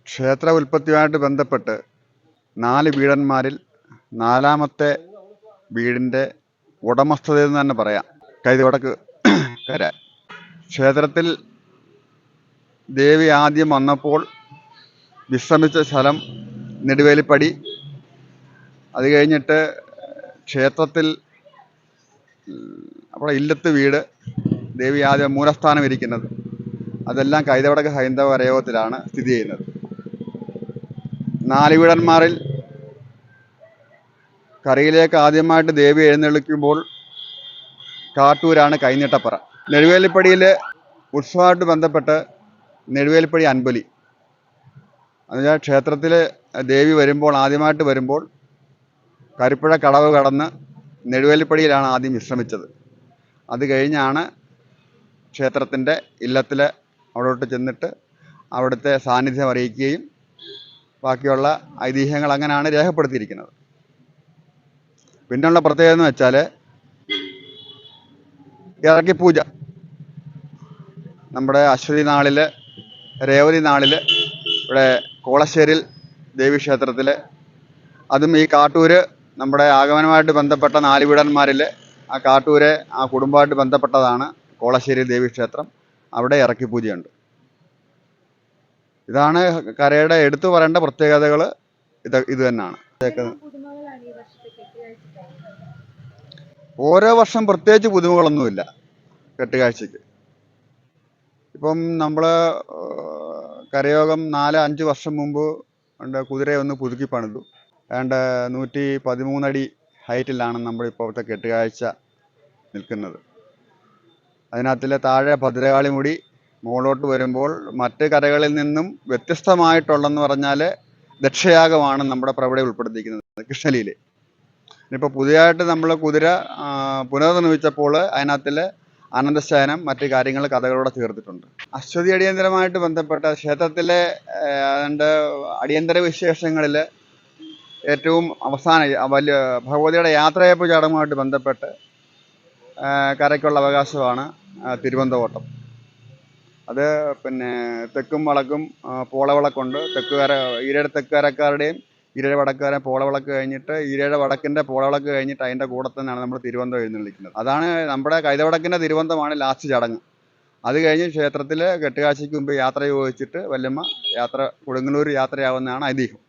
ക്ഷേത്ര ഉൽപ്പത്തിയുമായിട്ട് ബന്ധപ്പെട്ട് 4 വീടന്മാരിൽ 4-മത്തെ വീടിൻ്റെ ഉടമസ്ഥതയെന്ന് തന്നെ പറയാം കൈതവടക്ക് കര. ക്ഷേത്രത്തിൽ ദേവി ആദ്യം വന്നപ്പോൾ വിശ്രമിച്ച സ്ഥലം നെടുവേലിപ്പടി. അത് കഴിഞ്ഞിട്ട് ക്ഷേത്രത്തിൽ അവിടെ ഇല്ലത്ത് വീട്, ദേവി ആദ്യം മൂലസ്ഥാനം ഇരിക്കുന്നത്, അതെല്ലാം കൈതവടക്ക് ഹൈന്ദവ കരയോഗത്തിലാണ് സ്ഥിതി ചെയ്യുന്നത്. 4 വീടന്മാരിൽ കരയിലേക്ക് ആദ്യമായിട്ട് ദേവി എഴുന്നള്ളിക്കുമ്പോൾ കാട്ടൂരാണ് കൈനീട്ടപ്പറ. നെടുവേലിപ്പടിയിൽ ഉത്സവമായിട്ട് ബന്ധപ്പെട്ട് നെടുവേലിപ്പടി അൻപലി, എന്നുവെച്ചാൽ ക്ഷേത്രത്തിൽ ദേവി വരുമ്പോൾ ആദ്യമായിട്ട് വരുമ്പോൾ കരിപ്പുഴ കടവ് കടന്ന് നെടുവേലിപ്പടിയിലാണ് ആദ്യം വിശ്രമിച്ചത്. അത് കഴിഞ്ഞാണ് ക്ഷേത്രത്തിൻ്റെ ഇല്ലത്തിൽ അവിടോട്ട് ചെന്നിട്ട് അവിടുത്തെ സാന്നിധ്യം അറിയിക്കുകയും ബാക്കിയുള്ള ഐതിഹ്യങ്ങൾ അങ്ങനെയാണ് രേഖപ്പെടുത്തിയിരിക്കുന്നത്. പിന്നുള്ള പ്രത്യേകത എന്ന് വെച്ചാൽ ഇറക്കിപ്പൂജ നമ്മുടെ അശ്വതി നാളിൽ, രേവതി നാളിൽ ഇവിടെ കോളശ്ശേരിൽ ദേവീക്ഷേത്രത്തിൽ, അതും ഈ കാട്ടൂര് നമ്മുടെ ആഗമനമായിട്ട് ബന്ധപ്പെട്ട 4 വീടന്മാരിൽ ആ കാട്ടൂരെ ആ കുടുംബമായിട്ട് ബന്ധപ്പെട്ടതാണ് കോളശ്ശേരി ദേവീക്ഷേത്രം. അവിടെ ഇറക്കിപ്പൂജയുണ്ട്. ഇതാണ് കരയുടെ എടുത്തു പറയേണ്ട പ്രത്യേകതകൾ. ഇത് തന്നെയാണ്. ഓരോ വർഷം പ്രത്യേകിച്ച് പുതുമകളൊന്നുമില്ല കെട്ടുകാഴ്ചയ്ക്ക്. ഇപ്പം നമ്മൾ കരയോഗം 4-5 വർഷം മുമ്പ് കുതിരയെ ഒന്ന് പുതുക്കി പണിതു. ഏതാണ്ട് 113 അടി ഹൈറ്റിലാണ് നമ്മളിപ്പോഴത്തെ കെട്ടുകാഴ്ച നിൽക്കുന്നത്. അതിനകത്തിലെ താഴെ ഭദ്രകാളി മുടി, മുകളിലോട്ട് വരുമ്പോൾ മറ്റ് കരകളിൽ നിന്നും വ്യത്യസ്തമായിട്ടുള്ളതെന്ന് പറഞ്ഞാൽ ദക്ഷയാഗമാണ് നമ്മുടെ പ്രവടെ ഉൾപ്പെടുത്തിയിരിക്കുന്നത് കൃഷ്ണലീല. ഇനിയിപ്പോൾ പുതിയതായിട്ട് നമ്മൾ കുതിര പുനർനിർമ്മിച്ചപ്പോൾ അതിനകത്തിൽ അനന്തശയനം, മറ്റ് കാര്യങ്ങൾ കഥകളോടെ ചേർത്തിട്ടുണ്ട്. അശ്വതി അടിയന്തരമായിട്ട് ബന്ധപ്പെട്ട ക്ഷേത്രത്തിലെ അടിയന്തര വിശേഷങ്ങളിൽ ഏറ്റവും അവസാന വലിയ ഭഗവതിയുടെ യാത്രയയപ്പ് ചടങ്ങുമായിട്ട് ബന്ധപ്പെട്ട് കരയ്ക്കുള്ള അവകാശമാണ് തിരുവന്തോട്ടം. അത് പിന്നെ തെക്കും വടക്കും പോളവിളക്കുണ്ട്. ഈരയുടെ തെക്കുകരക്കാരുടെയും ഈരയുടെ വടക്കുകാരെ പോളവിളക്ക് കഴിഞ്ഞിട്ട് ഈരയുടെ വടക്കിൻ്റെ പോളവിളക്ക് കഴിഞ്ഞിട്ട് അതിൻ്റെ കൂടെ തന്നെയാണ് നമ്മൾ തിരുവന്തം എഴുന്നള്ളിക്കുന്നത്. അതാണ് നമ്മുടെ കൈതവടക്കിൻ്റെ തിരുവന്തമാണ് ലാസ്റ്റ് ചടങ്ങ്. അത് കഴിഞ്ഞ് ക്ഷേത്രത്തിൽ കെട്ടുകാഴ്ചയ്ക്ക് മുമ്പ് യാത്ര ചോദിച്ചിട്ട് വല്യമ്മ കൊടുങ്ങല്ലൂർ യാത്രയാവുന്നതാണ് ഐതിഹ്യം.